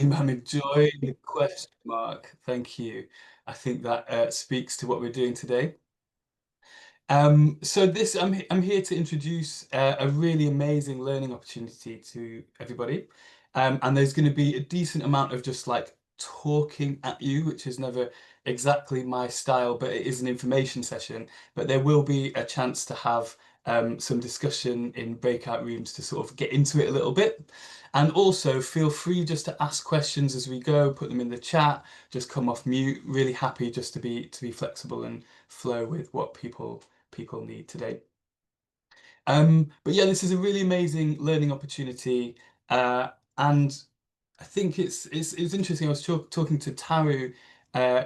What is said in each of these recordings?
I'm enjoying the question mark. Thank you. I think that speaks to what we're doing today. I'm here to introduce a really amazing learning opportunity to everybody. And there's going to be a decent amount of just like talking at you, which is never exactly my style, but it is an information session. But there will be a chance to have some discussion in breakout rooms to sort of get into it a little bit. And also feel free just to ask questions as we go, put them in the chat, just come off mute. Really happy just to be flexible and flow with what people need today. But yeah, this is a really amazing learning opportunity, and I think it's interesting. I was talking to Taru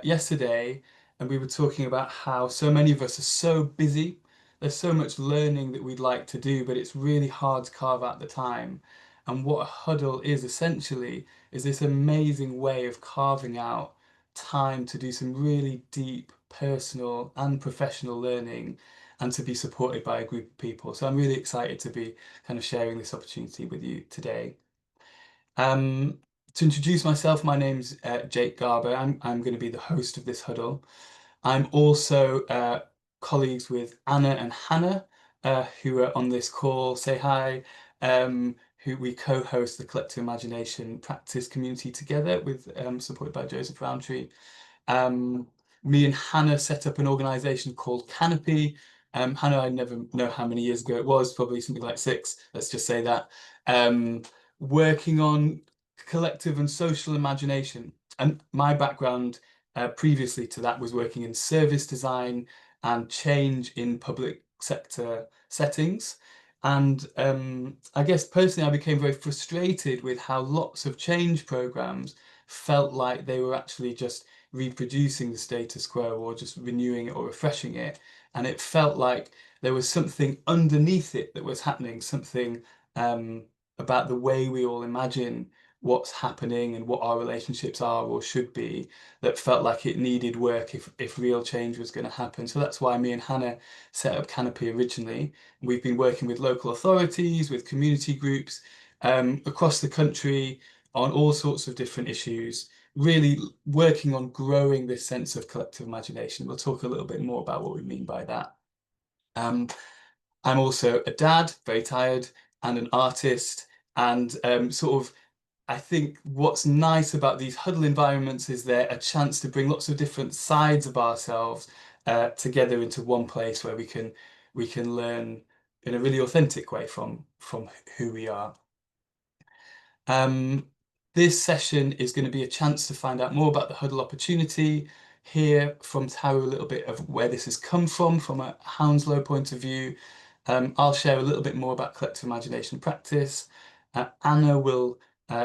yesterday, and we were talking about how so many of us are so busy. There's so much learning that we'd like to do, but it's really hard to carve out the time. And what a huddle is essentially is this amazing way of carving out time to do some really deep personal and professional learning and to be supported by a group of people. So I'm really excited to be kind of sharing this opportunity with you today. Um, to introduce myself, my name's Jake Garber. I'm going to be the host of this huddle. I'm also colleagues with Anna and Hannah, who are on this call. Say hi. Who we co-host the Collective Imagination Practice Community together with supported by Joseph Roundtree. Um, Me and Hannah set up an organization called Canopy. Hannah, I never know how many years ago it was, probably something like 6, let's just say that. Um, Working on collective and social imagination. And my background previously to that was working in service design and change in public sector settings. And I guess personally, I became very frustrated with how lots of change programs felt like they were actually just reproducing the status quo or just renewing it or refreshing it. And it felt like there was something underneath it that was happening, something about the way we all imagine what's happening and what our relationships are or should be that felt like it needed work if real change was going to happen. So that's why me and Hannah set up Canopy originally. We've been working with local authorities, with community groups across the country on all sorts of different issues, really working on growing this sense of collective imagination. We'll talk a little bit more about what we mean by that. Um, I'm also a dad, very tired, and an artist, and sort of I think what's nice about these huddle environments is they're a chance to bring lots of different sides of ourselves together into one place where we can learn in a really authentic way from who we are. Um, this session is going to be a chance to find out more about the huddle opportunity, hear from Tara a little bit of where this has come from a Hounslow point of view. I'll share a little bit more about collective imagination practice. Anna will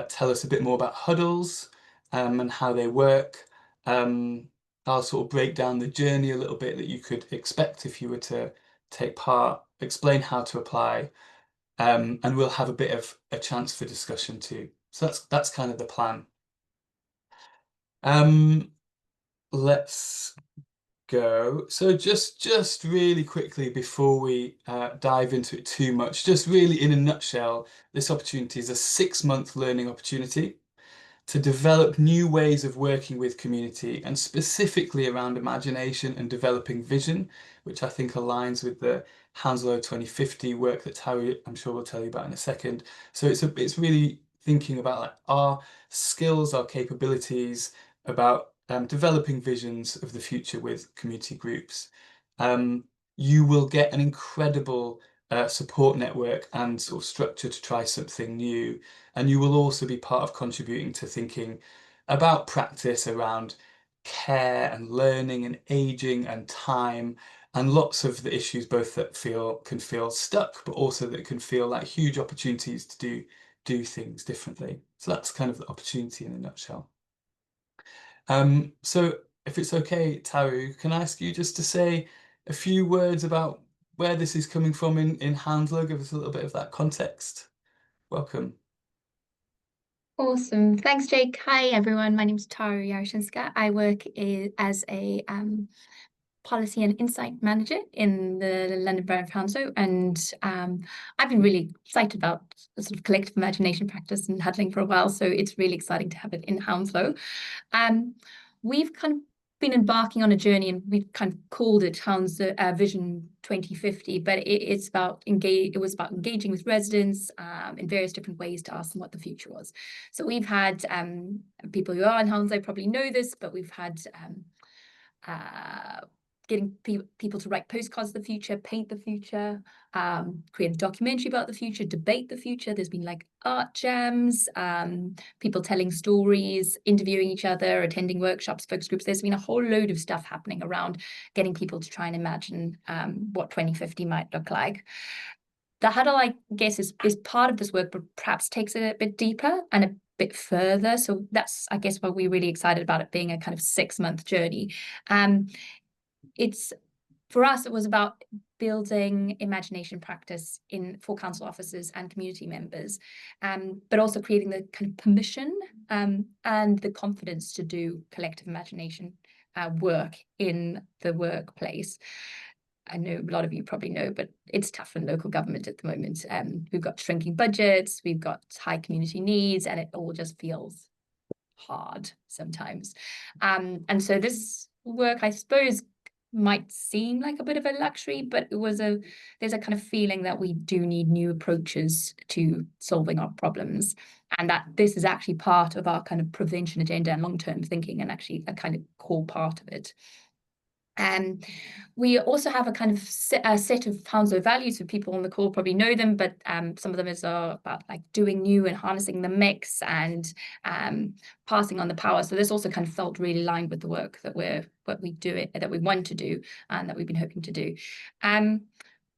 tell us a bit more about huddles and how they work. Um, I'll sort of break down the journey a little bit that you could expect if you were to take part, explain how to apply, and we'll have a bit of a chance for discussion too. So that's kind of the plan. Um, let's go. So just really quickly before we dive into it too much, just really in a nutshell, this opportunity is a 6-month learning opportunity to develop new ways of working with community and specifically around imagination and developing vision, which I think aligns with the Hounslow 2050 work that Harry, I'm sure, will tell you about in a second. So it's really thinking about like our skills, our capabilities, about developing visions of the future with community groups. Um, you will get an incredible support network and sort of structure to try something new. And you will also be part of contributing to thinking about practice around care and learning and aging and time and lots of the issues both that can feel stuck, but also that can feel like huge opportunities to do things differently. So that's kind of the opportunity in a nutshell. So if it's okay, Taru, can I ask you just to say a few words about where this is coming from in Hounslow? Give us a little bit of that context. Welcome. Awesome. Thanks, Jake. Hi, everyone. My name's Taru Yarshinska. I work as a Policy and Insight Manager in the London Borough of Hounslow, and I've been really excited about the sort of collective imagination practice and huddling for a while, so it's really exciting to have it in Hounslow. We've kind of been embarking on a journey, and we've kind of called it Hounslow Vision 2050, but it was about engaging with residents in various different ways to ask them what the future was. So we've had people who are in Hounslow probably know this, but we've had getting people to write postcards of the future, paint the future, create a documentary about the future, debate the future. There's been like art jams, people telling stories, interviewing each other, attending workshops, focus groups. There's been a whole load of stuff happening around getting people to try and imagine what 2050 might look like. The huddle, I guess, is part of this work, but perhaps takes it a bit deeper and a bit further. So that's, I guess, why we're really excited about it being a kind of 6-month journey. For us, it was about building imagination practice for council officers and community members, but also creating the kind of permission and the confidence to do collective imagination work in the workplace. I know a lot of you probably know, but it's tough in local government at the moment. We've got shrinking budgets, we've got high community needs, and it all just feels hard sometimes. And so this work, I suppose, might seem like a bit of a luxury, but there's a kind of feeling that we do need new approaches to solving our problems, and that this is actually part of our kind of prevention agenda and long-term thinking, and actually a kind of core part of it. We also have a kind of set of Hounslow values. So people on the call probably know them, but some of them are about like doing new and harnessing the mix and passing on the power. So this also kind of felt really aligned with the work that we want to do and that we've been hoping to do.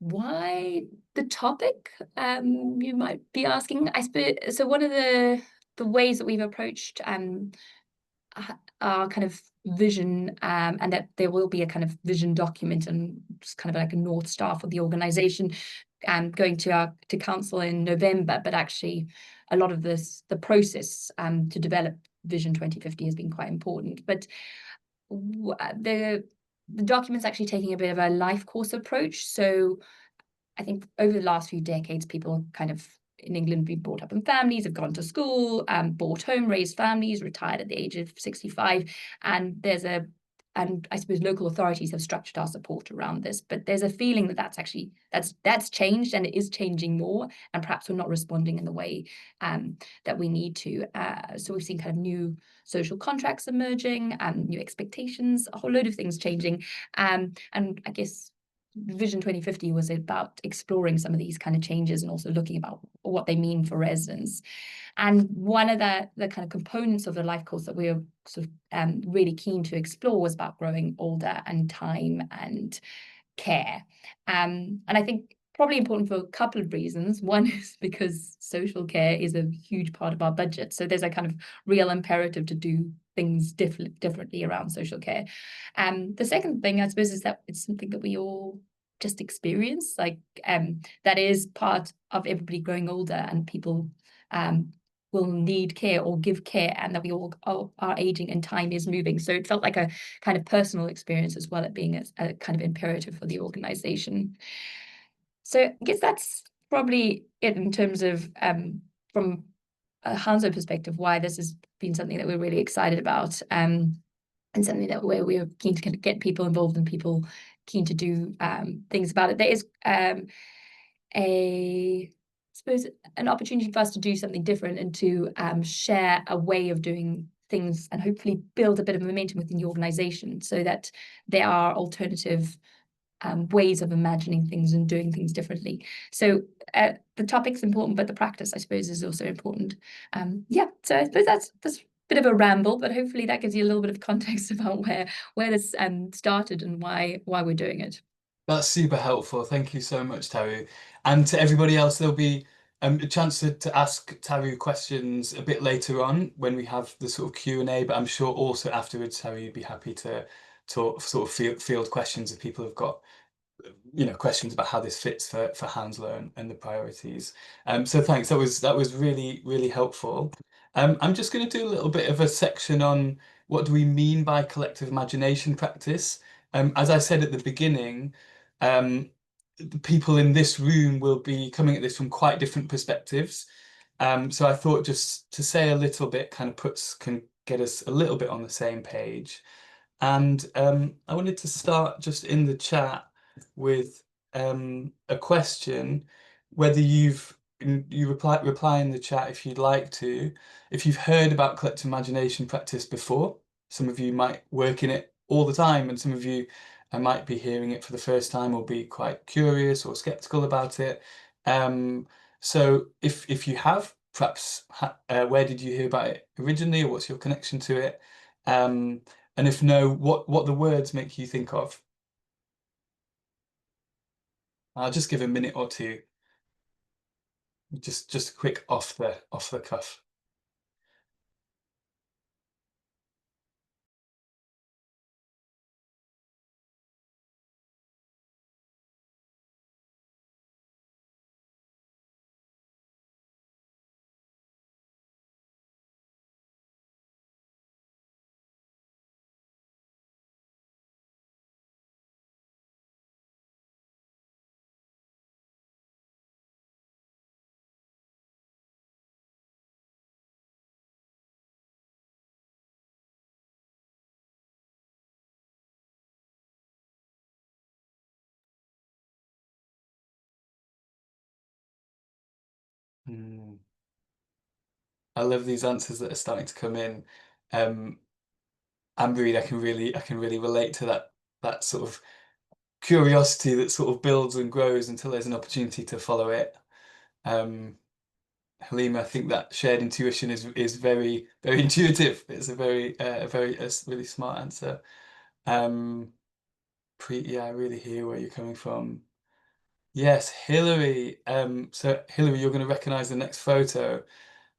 Why the topic? You might be asking. I suppose so. One of the ways that we've approached our kind of vision, and that there will be a kind of vision document and just kind of like a North Star for the organisation, going to council in November. But actually, a lot of the process to develop Vision 2050 has been quite important. But the document's actually taking a bit of a life course approach. So I think over the last few decades, people kind of in England been brought up in families, have gone to school, bought home, raised families, retired at the age of 65. And I suppose local authorities have structured our support around this, but there's a feeling that that's changed, and it is changing more, and perhaps we're not responding in the way that we need to. So we've seen kind of new social contracts emerging, new expectations, a whole load of things changing. And I guess Vision 2050 was about exploring some of these kind of changes and also looking about what they mean for residents. And one of the kind of components of the life course that we were sort of really keen to explore was about growing older and time and care. And I think probably important for a couple of reasons. One is because social care is a huge part of our budget. So there's a kind of real imperative to do things differently around social care. The second thing, I suppose, is that it's something that we all just experience. Like that is part of everybody growing older, and people will need care or give care, and that we all are aging and time is moving. So it felt like a kind of personal experience as well, at being a kind of imperative for the organisation. So I guess that's probably it in terms of from a Hounslow perspective, why this has been something that we're really excited about, and something that where we are keen to kind of get people involved and people keen to do things about it. There is I suppose an opportunity for us to do something different and to share a way of doing things and hopefully build a bit of momentum within the organisation, so that there are alternative ways of imagining things and doing things differently. So the topic's important, but the practice, I suppose, is also important. So I suppose that's a bit of a ramble, but hopefully that gives you a little bit of context about where this started and why we're doing it. That's super helpful. Thank you so much, Taru. And to everybody else, there'll be a chance to ask Taru questions a bit later on when we have the sort of Q&A, but I'm sure also afterwards, Taru, you'd be happy to sort of field questions if people have got questions about how this fits for Hounslow and the priorities. So thanks. That was really, really helpful. I'm just going to do a little bit of a section on what do we mean by collective imagination practice. As I said at the beginning, um, the people in this room will be coming at this from quite different perspectives. So I thought just to say a little bit kind of can get us a little bit on the same page. And I wanted to start just in the chat with a question, whether you reply in the chat if you'd like to, if you've heard about collective imagination practice before. Some of you might work in it all the time, and some of you might be hearing it for the first time or be quite curious or skeptical about it. So if you have, perhaps where did you hear about it originally, or what's your connection to it? And if no, what the words make you think of? I'll just give a minute or two, just a quick off the cuff. Hmm. I love these answers that are starting to come in. Um, I'm really, I can really relate to that sort of curiosity that sort of builds and grows until there's an opportunity to follow it. Um, Halima, I think that shared intuition is very, very intuitive. It's a really smart answer. Um, yeah, I really hear where you're coming from. Yes, Hillary. So Hillary, you're going to recognize the next photo,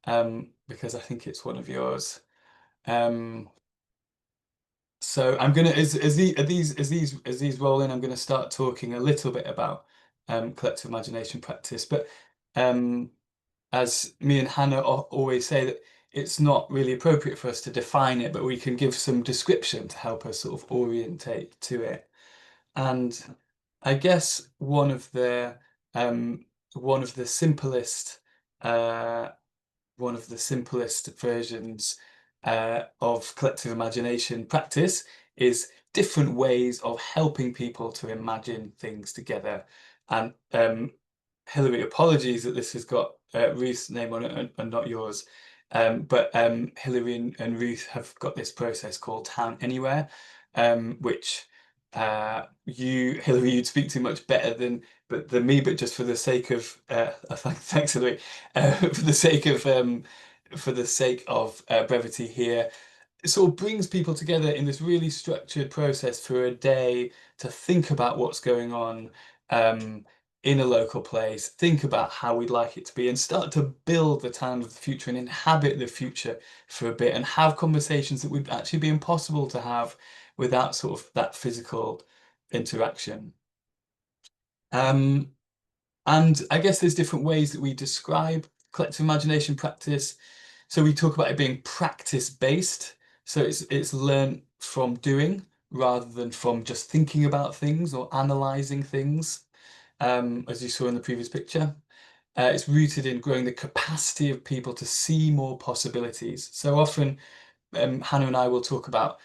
because I think it's one of yours. Um, so I'm gonna as these roll in, I'm going to start talking a little bit about collective imagination practice. But um, as me and Hannah always say, that it's not really appropriate for us to define it, but we can give some description to help us sort of orientate to it. And I guess um, one of the simplest uh, one of the simplest versions of collective imagination practice is different ways of helping people to imagine things together. And Hilary, apologies that this has got Ruth's name on it and not yours. But Hilary and Ruth have got this process called Town Anywhere, which Hilary, you'd speak to much better than me, but just for the sake of thanks, Hilary, for the sake of brevity here, it sort of brings people together in this really structured process for a day to think about what's going on um, in a local place, think about how we'd like it to be, and start to build the town of the future and inhabit the future for a bit and have conversations that would actually be impossible to have without sort of that physical interaction. Um, and I guess there's different ways that we describe collective imagination practice. So we talk about it being practice based. So it's learned from doing rather than from just thinking about things or analyzing things, as you saw in the previous picture. It's rooted in growing the capacity of people to see more possibilities. So often, Hannah and I will talk about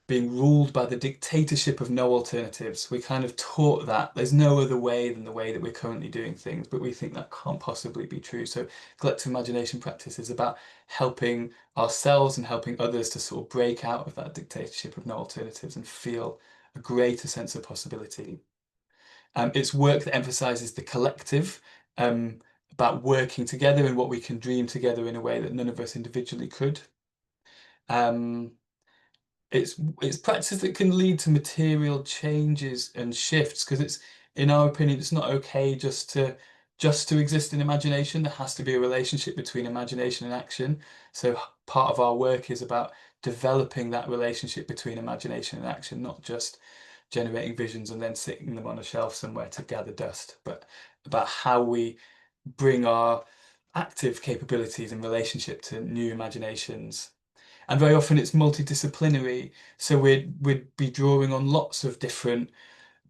being ruled by the dictatorship of no alternatives. We kind of taught that there's no other way than the way that we're currently doing things, but we think that can't possibly be true. So collective imagination practice is about helping ourselves and helping others to sort of break out of that dictatorship of no alternatives and feel a greater sense of possibility. It's work that emphasizes the collective, about working together and what we can dream together in a way that none of us individually could. Um, it's practice that can lead to material changes and shifts, because it's, in our opinion, it's not okay just to exist in imagination. There has to be a relationship between imagination and action. So part of our work is about developing that relationship between imagination and action, not just generating visions and then sitting them on a shelf somewhere to gather dust, but about how we bring our active capabilities in relationship to new imaginations. and very often it's multidisciplinary. So we'd be drawing on lots of different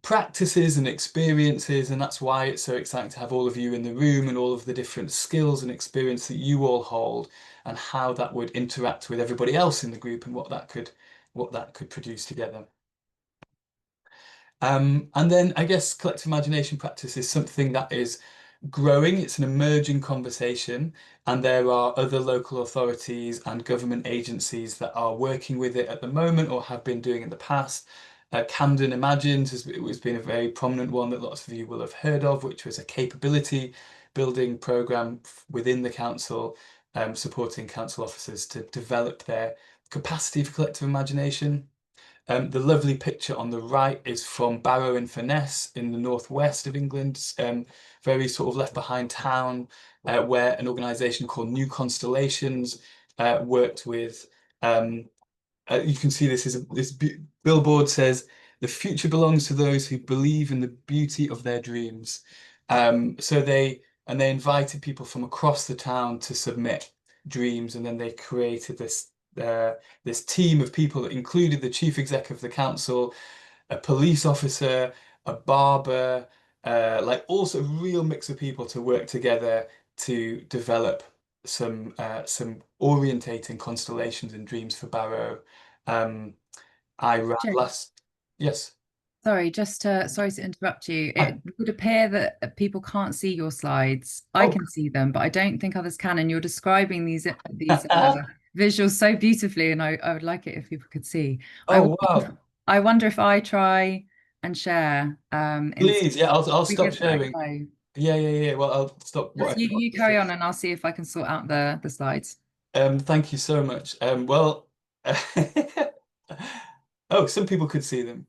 practices and experiences, and that's why it's so exciting to have all of you in the room and all of the different skills and experience that you all hold, and how that would interact with everybody else in the group and what that could produce together. And then I guess collective imagination practice is something that is growing. It's an emerging conversation, and there are other local authorities and government agencies that are working with it at the moment or have been doing in the past. Camden Imagines has been a very prominent one that lots of you will have heard of, which was a capability building program within the council, supporting council officers to develop their capacity for collective imagination. The lovely picture on the right is from Barrow in Furness in the northwest of England, very sort of left behind town, where an organisation called New Constellations worked with. You can see this billboard says, "The future belongs to those who believe in the beauty of their dreams." So they invited people from across the town to submit dreams, and then they created this team of people that included the chief exec of the council, a police officer, a barber, like also a real mix of people to work together to develop some orientating constellations and dreams for Barrow. Um, I ran Jake, last, yes. sorry, sorry to interrupt you. Hi. It would appear that people can't see your slides. I Oh, can see them, but I don't think others can. And you're describing these visuals so beautifully, and I would like it if people could see. I oh wonder wow. I wonder if I try and share instead. Please, yeah, I'll We stop give that a sharing. go. Yeah. Well, I'll stop Just whatever. you carry on, and I'll see if I can sort out the slides. Thank you so much. Well, oh, some people could see them.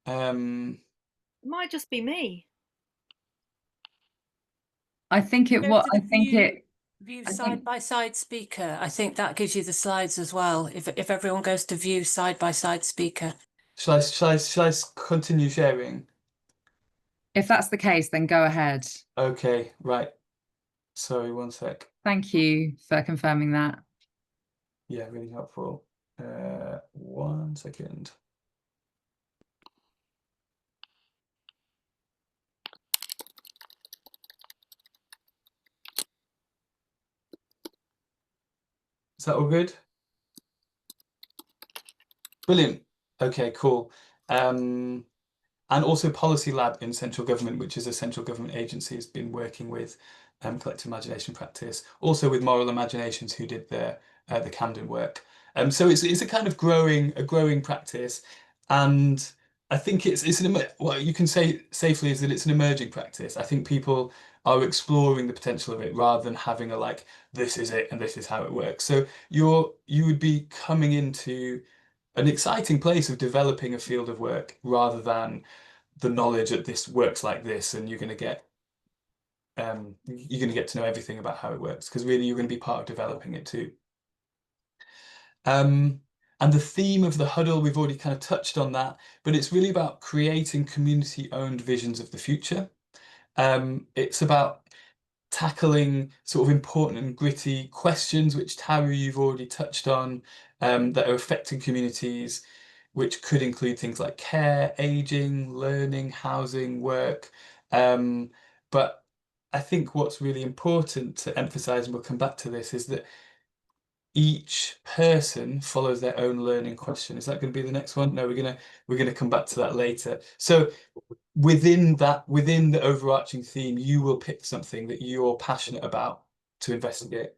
Um, It might just be me. I think it Go what to I the think it view I side think by side speaker. I think that gives you the slides as well. If everyone goes to view side by side speaker. shall I continue sharing? if that's the case, then go ahead. Okay, right. Sorry, one sec. Thank you for confirming that. Yeah, really helpful. 1 second. Is that all good? Brilliant. Okay, cool. And also Policy Lab in central government, which is a central government agency, has been working with collective imagination practice, also with Moral Imaginations, who did the Camden work. So it's a kind of growing practice, and I think what you can say safely is that it's an emerging practice. I think people are exploring the potential of it rather than having a like, this is it and this is how it works. So you would be coming into an exciting place of developing a field of work rather than the knowledge that this works like this, and you're going to get to know everything about how it works, because really you're going to be part of developing it too. And the theme of the huddle, we've already kind of touched on that, but it's really about creating community-owned visions of the future. It's about tackling sort of important and gritty questions, which Taru, you've already touched on, that are affecting communities, which could include things like care, aging, learning, housing, work. But I think what's really important to emphasize, and we'll come back to this, is that each person follows their own learning question. Is that going to be the next one? No, we're gonna come back to that later. So within the overarching theme, you will pick something that you're passionate about to investigate.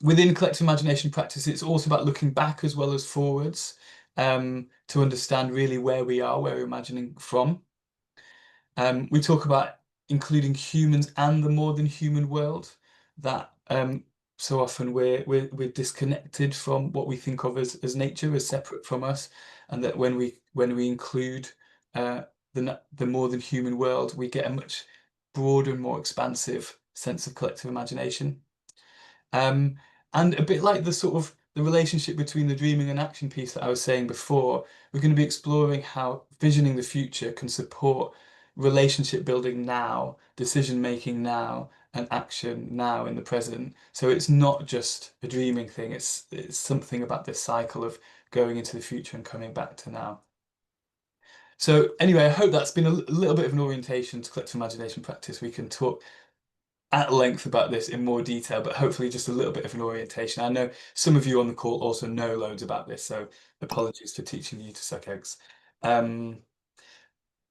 Within collective imagination practice, it's also about looking back as well as forwards, to understand really where we are, where we're imagining from. We talk about including humans and the more than human world, that so often we're disconnected from what we think of as nature, as separate from us, and that when we include the more than human world, we get a much broader and more expansive sense of collective imagination. And a bit like the sort of the relationship between the dreaming and action piece that I was saying before, we're going to be exploring how visioning the future can support relationship building now, decision making now, and action now in the present. So it's not just a dreaming thing, it's something about this cycle of going into the future and coming back to now. So anyway, I hope that's been a little bit of an orientation to collective imagination practice. We can talk at length about this in more detail, but hopefully just a little bit of an orientation. I know some of you on the call also know loads about this, so apologies for teaching you to suck eggs.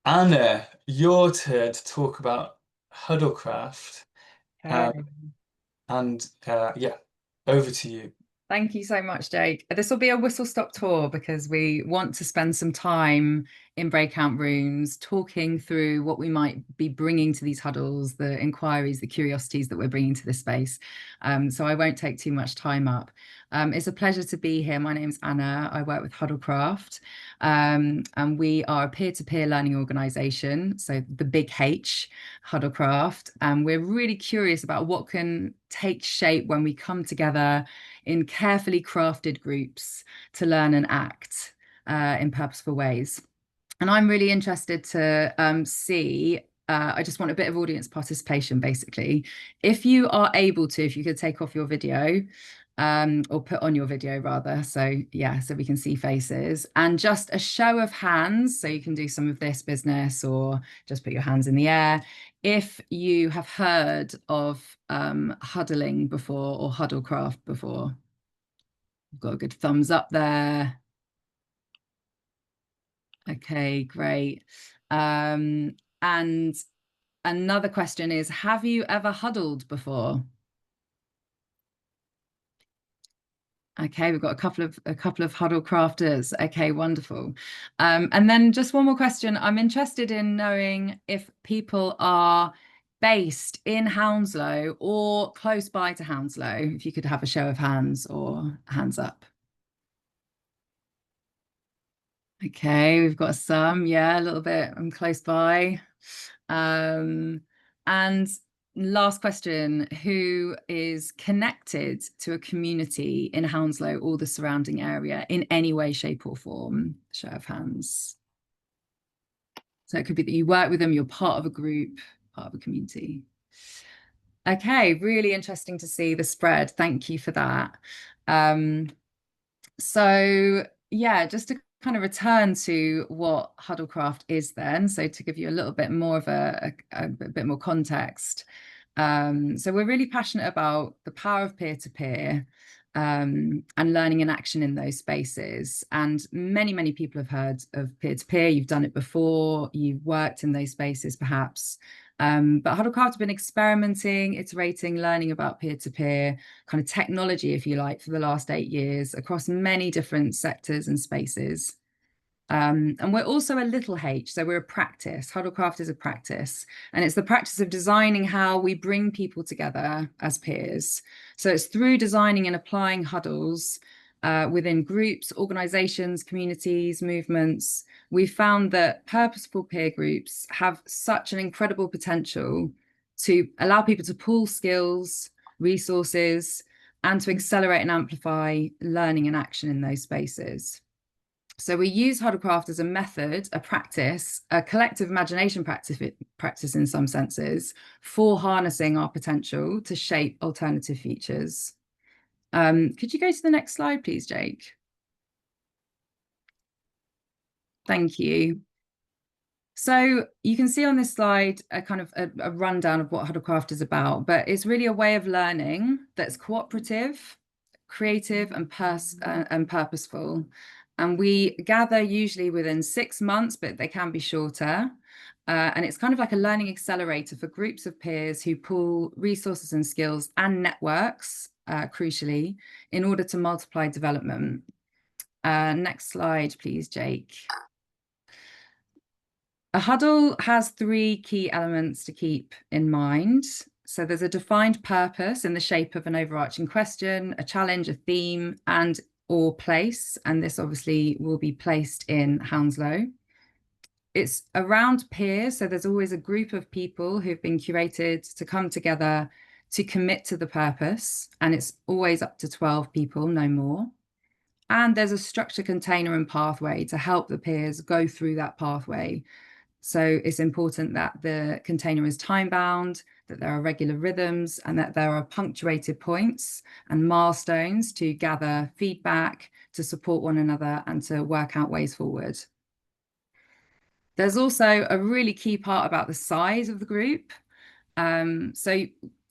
Anna, your turn to talk about Huddlecraft. Yeah, over to you. Thank you so much, Jake. This will be a whistle-stop tour because we want to spend some time in breakout rooms talking through what we might be bringing to these huddles, the inquiries, the curiosities that we're bringing to this space. So I won't take too much time up. It's a pleasure to be here. My name's Anna. I work with Huddlecraft, and we are a peer-to-peer learning organisation, so the big H, Huddlecraft. And we're really curious about what can take shape when we come together in carefully crafted groups to learn and act in purposeful ways. And I'm really interested to see, I just want a bit of audience participation, basically. If you are able to, if you could take off your video, or put on your video rather, so yeah, so we can see faces, and just a show of hands, so you can do some of this business or just put your hands in the air, if you have heard of huddling before or Huddlecraft before. I've got a good thumbs up there. Okay, great. And another question is, have you ever huddled before? Okay, we've got a couple of huddle crafters. Okay, wonderful. And then just one more question. I'm interested in knowing if people are based in Hounslow or close by to Hounslow. If you could have a show of hands or hands up. Okay, we've got some, yeah, a little bit. I'm close by. And last question, who is connected to a community in Hounslow or the surrounding area in any way, shape or form? Show of hands. So it could be that you work with them, you're part of a group, part of a community. Okay, really interesting to see the spread. Thank you for that. So yeah, just to kind of return to what Huddlecraft is then, so to give you a little bit more of a bit more context. So we're really passionate about the power of peer-to-peer and learning and action in those spaces. And many people have heard of peer-to-peer. You've done it before, you've worked in those spaces perhaps. But Huddlecraft have been experimenting, iterating, learning about peer-to-peer kind of technology, if you like, for the last 8 years across many different sectors and spaces. And we're also a little H, so we're a practice. Huddlecraft is a practice, and it's the practice of designing how we bring people together as peers. So it's through designing and applying huddles within groups, organizations, communities, movements. We found that purposeful peer groups have such an incredible potential to allow people to pool skills, resources, and to accelerate and amplify learning and action in those spaces. So we use Huddlecraft as a method, a practice, a collective imagination practice in some senses, for harnessing our potential to shape alternative futures. Could you go to the next slide, please, Jake? Thank you. So you can see on this slide a kind of a rundown of what Huddlecraft is about, but it's really a way of learning that's cooperative, creative, and purposeful. And we gather usually within 6 months, but they can be shorter. And it's kind of like a learning accelerator for groups of peers who pool resources and skills and networks, crucially, in order to multiply development. Next slide, please, Jake. A huddle has 3 key elements to keep in mind. So there's a defined purpose in the shape of an overarching question, a challenge, a theme, and or place. And this obviously will be placed in Hounslow. It's around peers. So there's always a group of people who've been curated to come together to commit to the purpose. And it's always up to 12 people, no more. And there's a structure, container, and pathway to help the peers go through that pathway So it's important that the container is time bound, that there are regular rhythms, and that there are punctuated points and milestones to gather feedback, to support one another, and to work out ways forward. There's also a really key part about the size of the group. So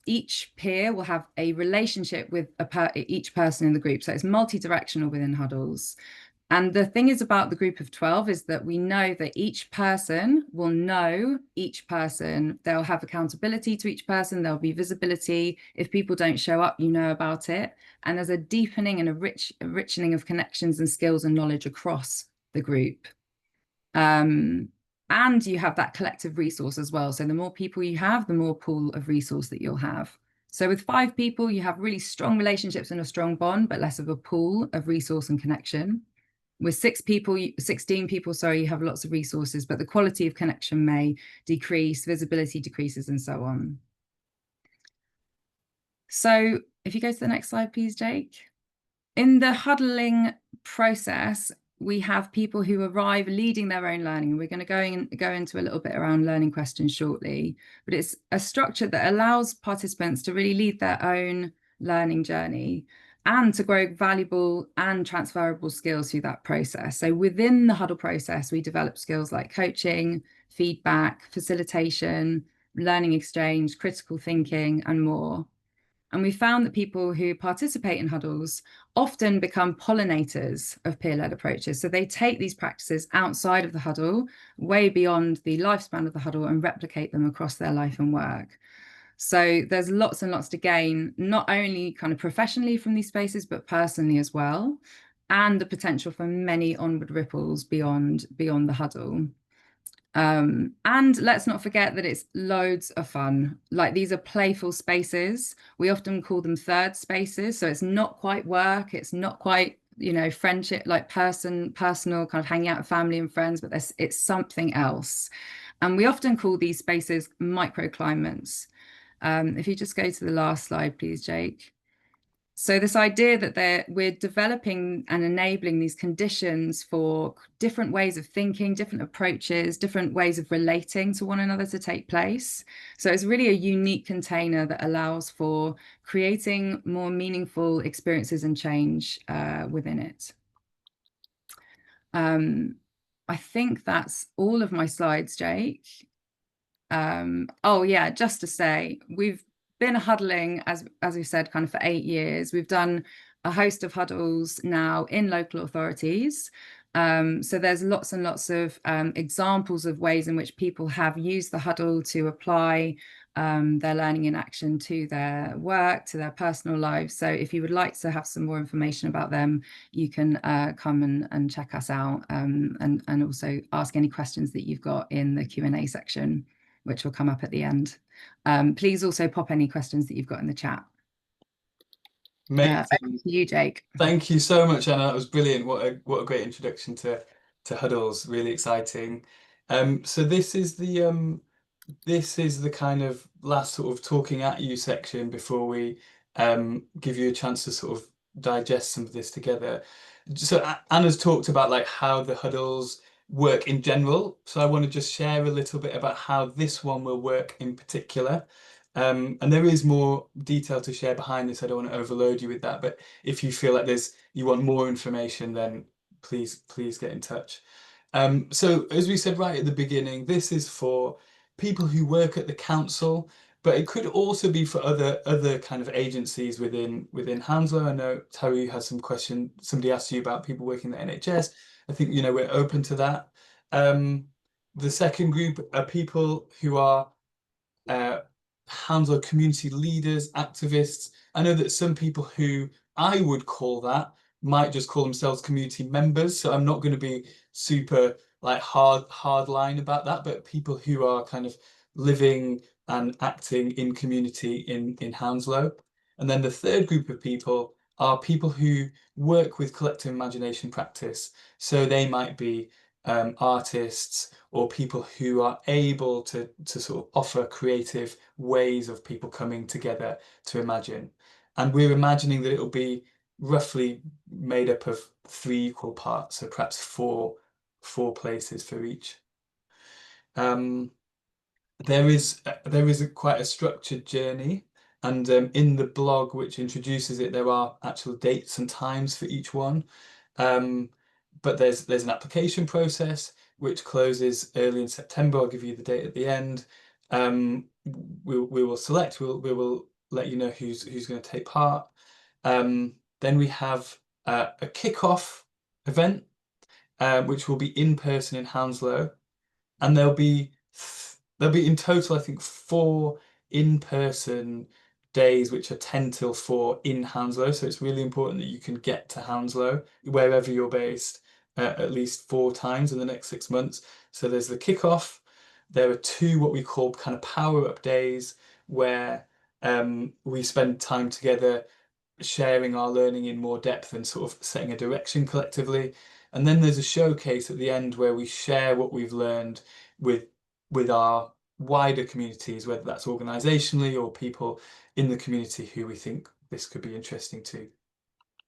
each peer will have a relationship with each person in the group. So it's multi-directional within huddles. And the thing is about the group of 12 is that we know that each person will know each person. They'll have accountability to each person. There'll be visibility. If people don't show up, you know about it. And there's a deepening and a richening of connections and skills and knowledge across the group. And you have that collective resource as well. So the more people you have, the more pool of resource that you'll have. So with 5 people, you have really strong relationships and a strong bond, but less of a pool of resource and connection. With 16 people, sorry, you have lots of resources, but the quality of connection may decrease, visibility decreases, and so on. So if you go to the next slide, please, Jake. In the huddling process, we have people who arrive leading their own learning, and we're going to go into a little bit around learning questions shortly, but it's a structure that allows participants to really lead their own learning journey and to grow valuable and transferable skills through that process. So within the huddle process, we develop skills like coaching, feedback, facilitation, learning exchange, critical thinking, and more. And we found that people who participate in huddles often become pollinators of peer-led approaches. So they take these practices outside of the huddle, way beyond the lifespan of the huddle, and replicate them across their life and work. So there's lots and lots to gain, not only kind of professionally from these spaces, but personally as well, and the potential for many onward ripples beyond the huddle. And let's not forget that it's loads of fun. Like, these are playful spaces. We often call them third spaces. So it's not quite work. It's not quite, you know, friendship, like personal kind of hanging out with family and friends, but it's something else. And we often call these spaces microclimates. If you just go to the last slide, please, Jake. So this idea that we're developing and enabling these conditions for different ways of thinking, different approaches, different ways of relating to one another to take place. So it's really a unique container that allows for creating more meaningful experiences and change within it. I think that's all of my slides, Jake. Oh yeah, just to say, we've been huddling, as we said, kind of for 8 years. We've done a host of huddles now in local authorities. So there's lots and lots of examples of ways in which people have used the huddle to apply their learning in action to their work, to their personal lives. So if you would like to have some more information about them, you can come and check us out, and also ask any questions that you've got in the Q&A section, which will come up at the end. Please also pop any questions that you've got in the chat. Over to you, Jake. Thank you so much, Anna. That was brilliant. What a great introduction to huddles. Really exciting. So this is the kind of last sort of talking at you section before we give you a chance to sort of digest some of this together. So Anna's talked about like how the huddles work in general. So I want to just share a little bit about how this one will work in particular. And there is more detail to share behind this. I don't want to overload you with that, but if you feel like you want more information, then please get in touch. So as we said right at the beginning, this is for people who work at the council, but it could also be for other kind of agencies within Hounslow. I know Terry has some question. Somebody asked you about people working at the NHS. I think, you know, we're open to that. The second group are people who are Hounslow community leaders, activists. I know that some people who I would call that might just call themselves community members. So I'm not going to be super like hard line about that, but people who are kind of living and acting in community in Hounslow. And then the third group of people are people who work with collective imagination practice. So they might be artists or people who are able to sort of offer creative ways of people coming together to imagine. And we're imagining that it'll be roughly made up of 3 equal parts, so perhaps four places for each. There is quite a structured journey, and in the blog which introduces it, there are actual dates and times for each one. But there's an application process which closes early in September. I'll give you the date at the end. We will select. We will let you know who's going to take part. Then we have a kick-off event, which will be in person in Hounslow, and there'll be in total, I think, 4 in-person days, which are 10 till 4 in Hounslow. So it's really important that you can get to Hounslow, wherever you're based, at least 4 times in the next 6 months. So there's the kickoff. There are 2 what we call kind of power-up days, where we spend time together sharing our learning in more depth and sort of setting a direction collectively. And then there's a showcase at the end where we share what we've learned with our wider communities, whether that's organisationally or people in the community who we think this could be interesting to.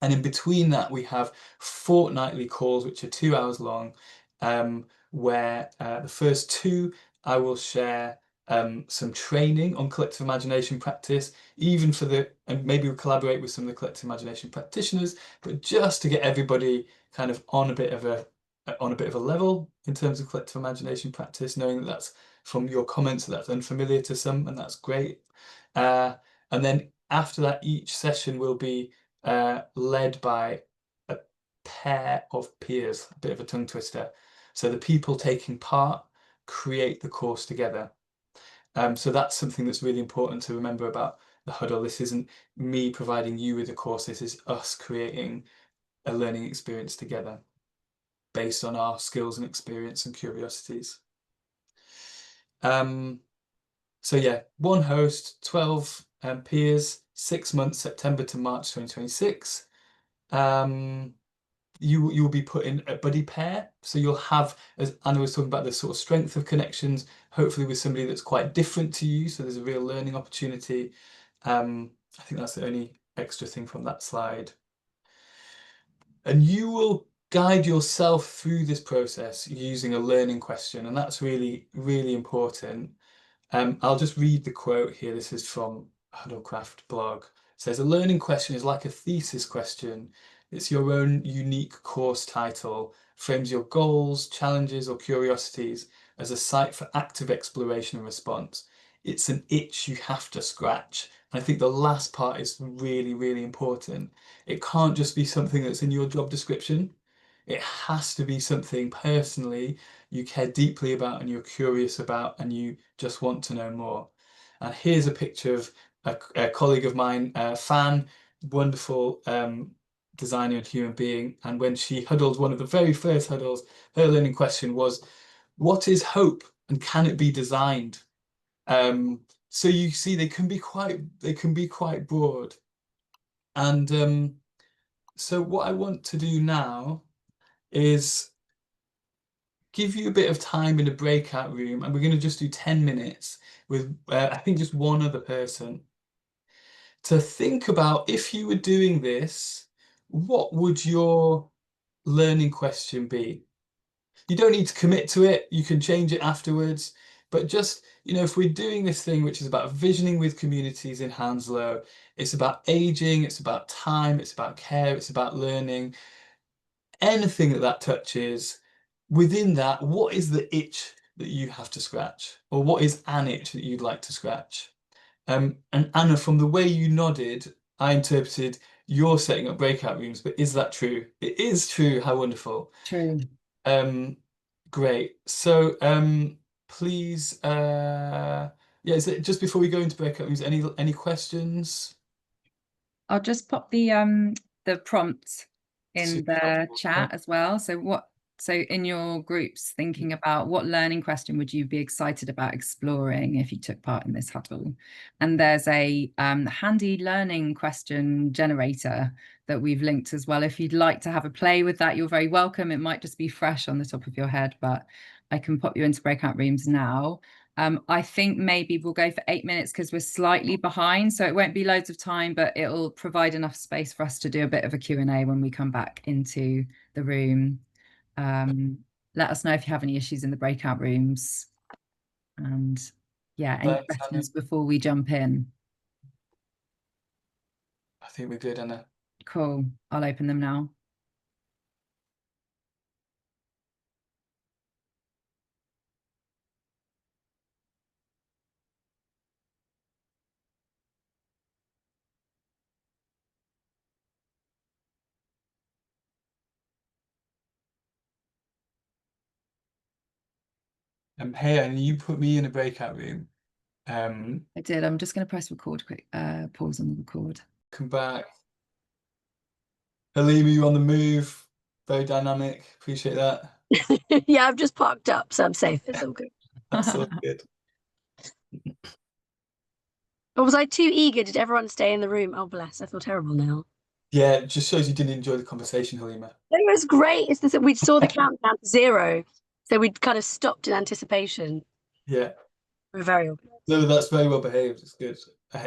And in between that, we have fortnightly calls, which are 2 hours long, where the first 2, I will share some training on collective imagination practice, even and maybe we'll collaborate with some of the collective imagination practitioners, but just to get everybody kind of on a bit of a level in terms of collective imagination practice, knowing that that's from your comments that's unfamiliar to some, and that's great. And then after that, each session will be led by a pair of peers, a bit of a tongue twister. So the people taking part create the course together. So that's something that's really important to remember about the huddle. This isn't me providing you with a course, this is us creating a learning experience together based on our skills and experience and curiosities. So yeah, 1 host, 12 peers, 6 months, September to March 2026. You'll be put in a buddy pair, so you'll have, as Anna was talking about, the sort of strength of connections, hopefully with somebody that's quite different to you, so there's a real learning opportunity. I think that's the only extra thing from that slide. And you will guide yourself through this process using a learning question, and that's really, really important. I'll just read the quote here. This is from Huddlecraft blog. It says, "A learning question is like a thesis question. It's your own unique course title, frames your goals, challenges, or curiosities as a site for active exploration and response. It's an itch you have to scratch." And I think the last part is really, really important. It can't just be something that's in your job description. It has to be something personally you care deeply about and you're curious about and you just want to know more. And here's a picture of a colleague of mine, Fan, wonderful designer and human being. And when she huddled one of the very first huddles, her learning question was, what is hope and can it be designed? So you see, they can be quite broad. And so what I want to do now is give you a bit of time in a breakout room, and we're going to just do 10 minutes with I think just one other person to think about, if you were doing this, what would your learning question be? You don't need to commit to it, you can change it afterwards, but just, if we're doing this thing which is about visioning with communities in Hounslow, it's about aging, it's about time, it's about care, it's about learning, anything that touches, within that, what is the itch that you have to scratch? Or what is an itch that you'd like to scratch? And Anna, from the way you nodded, I interpreted you're setting up breakout rooms, but is that true? It is true, how wonderful. True. Great. So please, is it just before we go into breakout rooms, any questions? I'll just pop the prompt in Super the helpful. chat as well. So in your groups, thinking about what learning question would you be excited about exploring if you took part in this huddle? And there's a handy learning question generator that we've linked as well. If you'd like to have a play with that, you're very welcome. It might just be fresh on the top of your head, but I can pop you into breakout rooms now. I think maybe we'll go for 8 minutes because we're slightly behind, so it won't be loads of time, but it'll provide enough space for us to do a bit of a Q&A when we come back into the room. Let us know if you have any issues in the breakout rooms. And yeah, any Thanks, Anna. questions before we jump in? I think we're good, Anna. Cool. I'll open them now. Hey, Anna, you put me in a breakout room. I did. I'm just going to press record quick. Pause on the record. Come back. Halima, you on the move. Very dynamic. Appreciate that. Yeah, I've just parked up, so I'm safe. It's all good. That's all good. Or was I too eager? Did everyone stay in the room? Oh, bless. I feel terrible now. Yeah, it just shows you didn't enjoy the conversation, Halima. It was great. It's just that we saw the countdown to 0, so we'd kind of stopped in anticipation. Yeah. We're very okay. No, that's very well behaved. It's good. I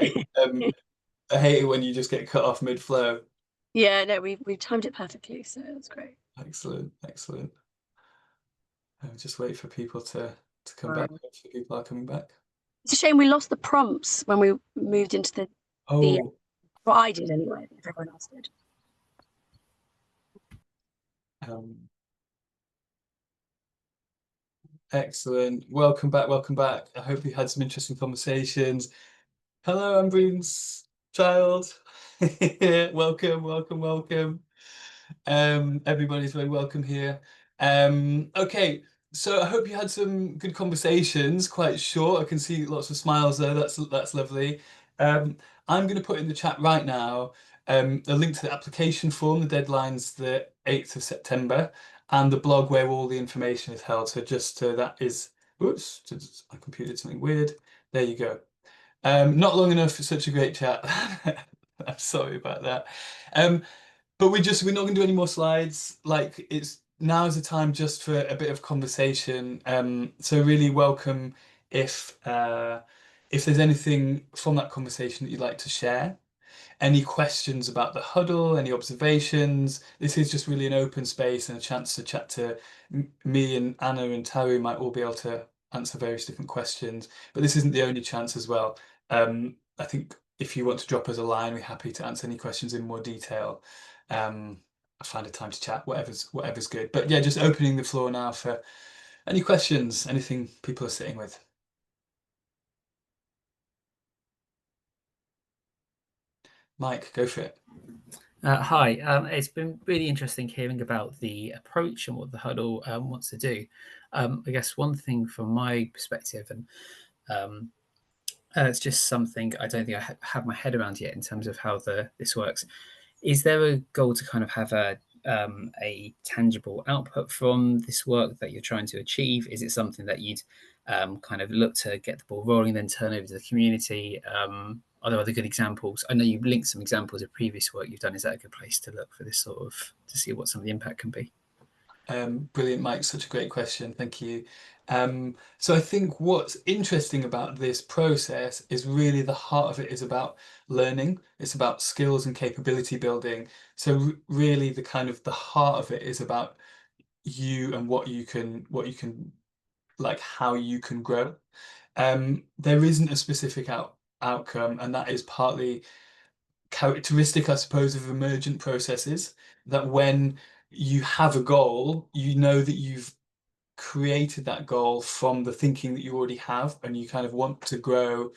hate it when you just get cut off mid-flow. Yeah, no, we timed it perfectly, so that's great. Excellent, excellent. Just wait for people to come Right. back. Hopefully people are coming back. It's a shame we lost the prompts when we moved into the Oh, well, I did anyway, if everyone else did. excellent. Welcome back, welcome back. I hope you had some interesting conversations. Hello, Ambreen's child. Welcome, welcome, welcome. Everybody's very welcome here. Okay, so I hope you had some good conversations, quite short. I can see lots of smiles there. That's lovely. I'm going to put in the chat right now a link to the application form. The deadline's the 8th of September, and the blog where all the information is held. So just that is, oops, my computer did something weird. There you go. Not long enough for such a great chat. I'm sorry about that. But we're not going to do any more slides. Like, it's now is the time just for a bit of conversation. So really welcome if there's anything from that conversation that you'd like to share. Any questions about the huddle, any observations. This is just really an open space and a chance to chat to me and Anna and Taru might all be able to answer various different questions. But this isn't the only chance as well. I think if you want to drop us a line, we're happy to answer any questions in more detail. I find a time to chat, whatever's good. But yeah, just opening the floor now for any questions, anything people are sitting with. Mike, go for it. Hi, it's been really interesting hearing about the approach and what the huddle wants to do. I guess one thing from my perspective, and it's just something I don't think I have my head around yet in terms of how this works. Is there a goal to kind of have a tangible output from this work that you're trying to achieve? Is it something that you'd kind of look to get the ball rolling, then turn over to the community? Are there other good examples? I know you've linked some examples of previous work you've done. Is that a good place to look for this sort of, to see what some of the impact can be? Brilliant, Mike. Such a great question. Thank you. So I think what's interesting about this process is really the heart of it is about learning. It's about skills and capability building. So really the kind of the heart of it is about you and what you can like how you can grow. There isn't a specific outcome, and that is partly characteristic, I suppose, of emergent processes, that when you have a goal, you know that you've created that goal from the thinking that you already have, and you kind of want to grow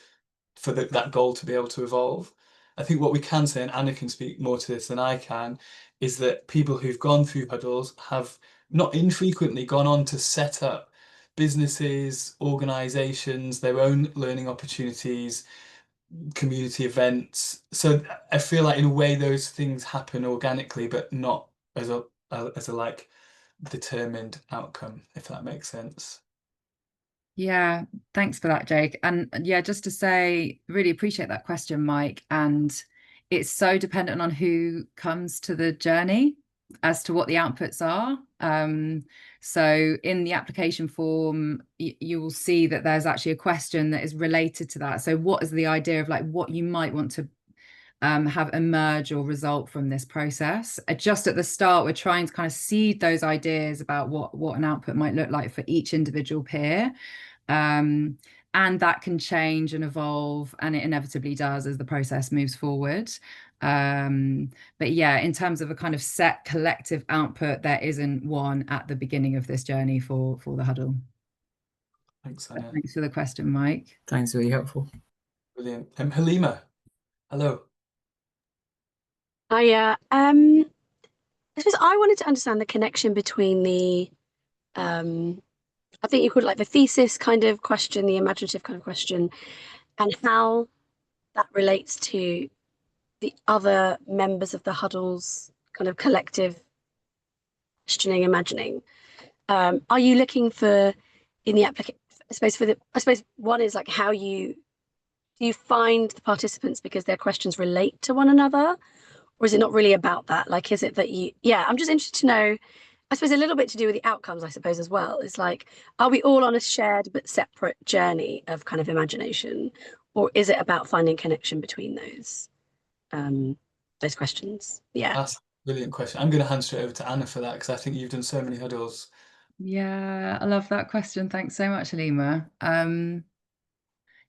for that goal to be able to evolve. I think what we can say, and Anna can speak more to this than I can, is that people who've gone through huddles have not infrequently gone on to set up businesses, organizations, their own learning opportunities, community events. So I feel like in a way those things happen organically, but not as a like determined outcome, if that makes sense. Yeah, thanks for that, Jake. And yeah, just to say, really appreciate that question, Mike. And it's so dependent on who comes to the journey as to what the outputs are. So in the application form, you will see that there's actually a question that is related to that. So what is the idea of like what you might want to have emerge or result from this process? Just at the start, we're trying to kind of seed those ideas about what an output might look like for each individual peer. And that can change and evolve, and it inevitably does as the process moves forward. But yeah, in terms of a kind of set collective output, there isn't one at the beginning of this journey for the huddle. Thanks, Anna. Thanks for the question, Mike. Thanks, really helpful. Brilliant. Halima, hello. I suppose I wanted to understand the connection between the I think you called it like the thesis kind of question, the imaginative kind of question, and how that relates to the other members of the huddle's kind of collective questioning, imagining. Are you looking for in the application? I suppose one is like how do you find the participants because their questions relate to one another, or is it not really about that? Like, is it that I'm just interested to know. I suppose a little bit to do with the outcomes, I suppose, as well. It's like, are we all on a shared but separate journey of kind of imagination, or is it about finding connection between those questions? Yeah. That's a brilliant question. I'm going to hand straight over to Anna for that because I think you've done so many huddles. Yeah, I love that question. Thanks so much, Halima.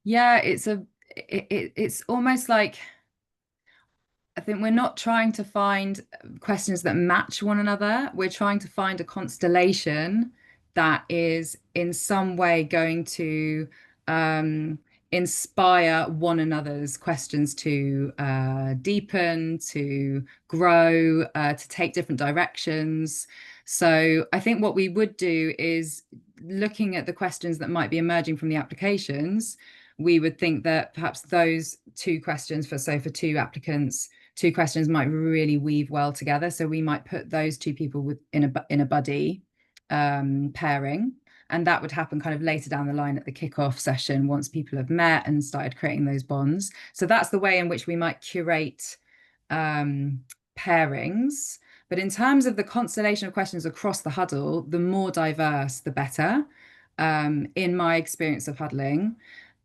Yeah, it's almost like, I think we're not trying to find questions that match one another. We're trying to find a constellation that is in some way going to inspire one another's questions to deepen, to grow, to take different directions. So I think what we would do is, looking at the questions that might be emerging from the applications, we would think that perhaps those two questions for two applicants, two questions might really weave well together. So we might put those two people in a buddy pairing, and that would happen kind of later down the line at the kickoff session once people have met and started creating those bonds. So that's the way in which we might curate pairings. But in terms of the constellation of questions across the huddle, the more diverse, the better, in my experience of huddling.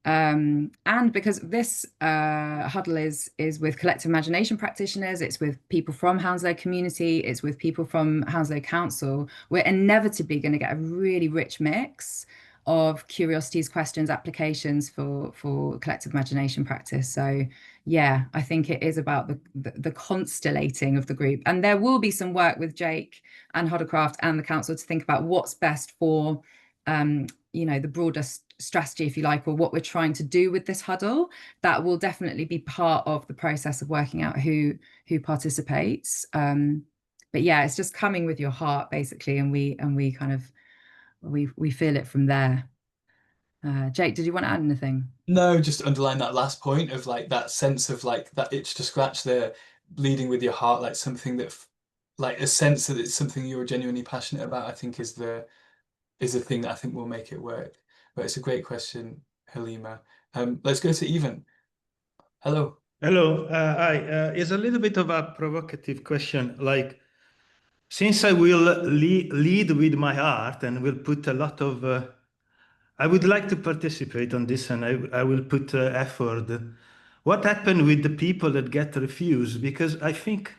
And because this huddle is with collective imagination practitioners, it's with people from Hounslow community, it's with people from Hounslow Council, we're inevitably going to get a really rich mix of curiosities, questions, applications for collective imagination practice. So yeah, I think it is about the constellating of the group. And there will be some work with Jake and Huddlecraft and the council to think about what's best for the broader strategy, if you like, or what we're trying to do with this huddle. That will definitely be part of the process of working out who participates. But yeah, it's just coming with your heart, basically, and we feel it from there. Jake, did you want to add anything? No, just underline that last point of like that sense of like that itch to scratch there, bleeding with your heart, like something that, like a sense that it's something you're genuinely passionate about, I think is the thing that I think will make it work. But it's a great question, Halima. Let's go to Even. Hello. Hello. Hi. It's a little bit of a provocative question. Like, since I will lead with my heart and will put a lot of, I would like to participate on this, and I will put effort. What happened with the people that get refused? Because I think,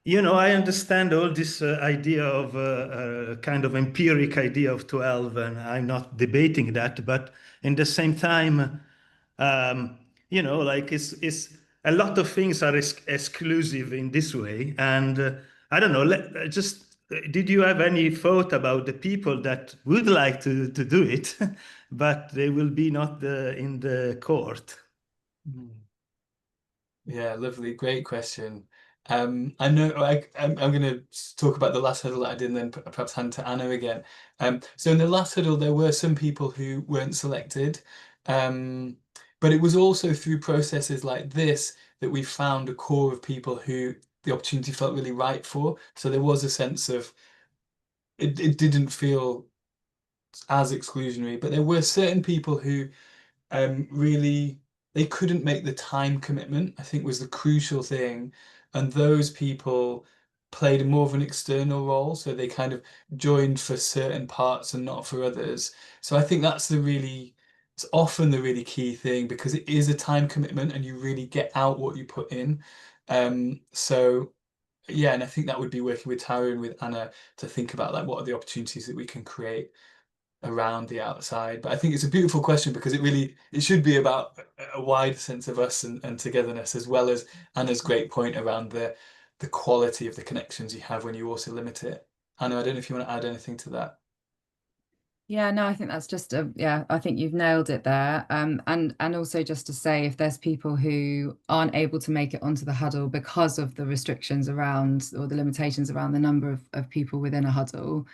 I understand all this idea of kind of empiric idea of 12, and I'm not debating that, but in the same time, like it's a lot of things are exclusive in this way. And I don't know, did you have any thought about the people that would like to do it, but they will be not in the court? Yeah, lovely. Great question. I know I'm going to talk about the last huddle that I did and then perhaps hand to Anna again. So in the last huddle, there were some people who weren't selected, but it was also through processes like this that we found a core of people who the opportunity felt really right for. So there was a sense of it didn't feel as exclusionary, but there were certain people who really they couldn't make the time commitment, I think was the crucial thing. And those people played more of an external role. So they kind of joined for certain parts and not for others. So I think that's it's often the really key thing because it is a time commitment and you really get out what you put in. So yeah, and I think that would be working with Tara and with Anna to think about like what are the opportunities that we can create. around the outside. But I think it's a beautiful question because it should be about a wide sense of us and togetherness, as well as Anna's great point around the quality of the connections you have when you also limit it. Anna, I don't know if you want to add anything to that. Yeah, no, I think that's just I think you've nailed it there. And also just to say, if there's people who aren't able to make it onto the huddle because of the restrictions around or the limitations around the number of people within a huddle,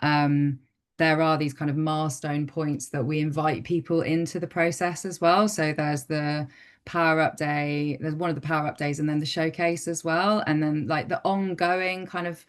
there are these kind of milestone points that we invite people into the process as well. So there's the power up day, there's one of the power up days, and then the showcase as well, and then like the ongoing kind of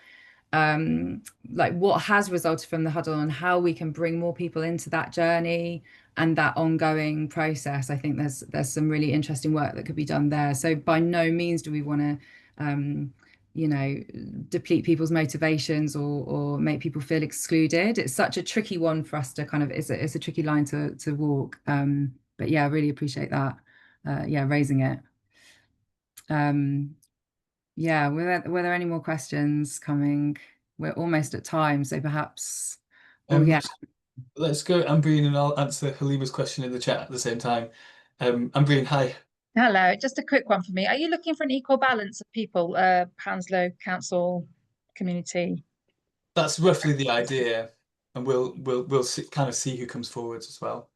like what has resulted from the huddle and how we can bring more people into that journey and that ongoing process. I think there's some really interesting work that could be done there. So by no means do we want to you know, deplete people's motivations or make people feel excluded. It's such a tricky one for us to kind of, it's a tricky line to walk. But yeah, I really appreciate that. Yeah, raising it. Yeah, were there any more questions coming? We're almost at time, so perhaps. Oh yeah. Let's go, Ambreen, and I'll answer Halima's question in the chat at the same time. Ambreen, hi. Hello, just a quick one for me. Are you looking for an equal balance of people, Hounslow Council community? That's roughly the idea, and we'll see, kind of see who comes forwards as well.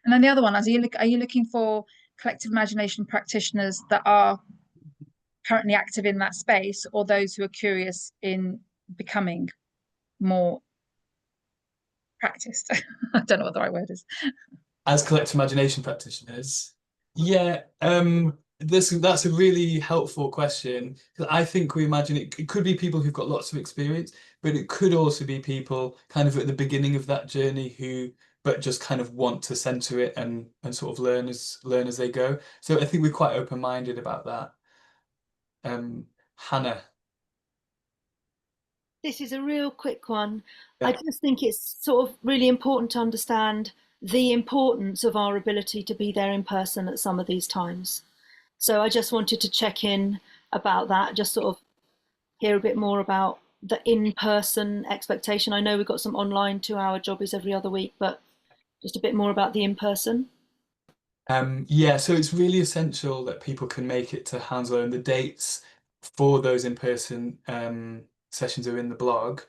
And then the other one, are you looking for collective imagination practitioners that are currently active in that space, or those who are curious in becoming more practiced? I don't know what the right word is. As collective imagination practitioners, yeah, that's a really helpful question. I think we imagine it could be people who've got lots of experience, but it could also be people kind of at the beginning of that journey but just kind of want to center it and sort of learn as they go. So I think we're quite open-minded about that. Hannah. This is a real quick one. Yeah. I just think it's sort of really important to understand the importance of our ability to be there in person at some of these times. So I just wanted to check in about that, just sort of hear a bit more about the in-person expectation. I know we've got some online 2-hour jobbies every other week, but just a bit more about the in-person. Yeah, so it's really essential that people can make it to Hounslow, and the dates for those in-person sessions are in the blog.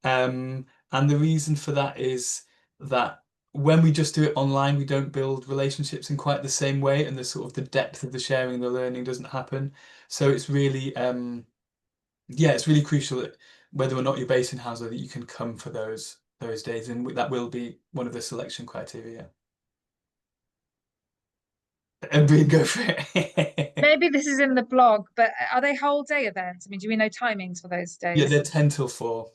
And the reason for that is that when we just do it online, we don't build relationships in quite the same way, and the sort of the depth of the sharing and the learning doesn't happen. So it's really, yeah, it's really crucial that whether or not you're based in Hounslow, that you can come for those days, and that will be one of the selection criteria. And we go for it. Maybe this is in the blog, but are they whole day events? I mean, do we know timings for those days? Yeah, they're 10 till 4.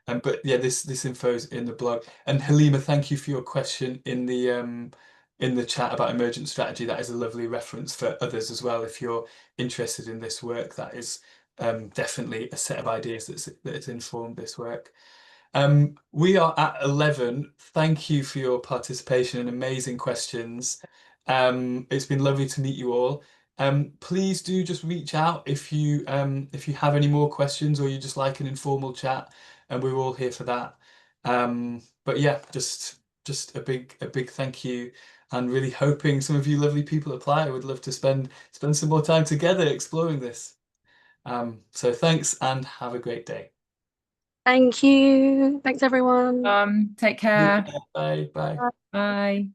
But yeah, this info is in the blog. And Halima, thank you for your question in the chat about emergent strategy. That is a lovely reference for others as well. If you're interested in this work, that is definitely a set of ideas that has informed this work. We are at 11. Thank you for your participation and amazing questions. It's been lovely to meet you all. Please do just reach out if you have any more questions, or you just like an informal chat, and we're all here for that. But yeah, just a big thank you, and really hoping some of you lovely people apply. I would love to spend some more time together exploring this. So thanks, and have a great day. Thank you. Thanks, everyone. Take care. Bye. Bye.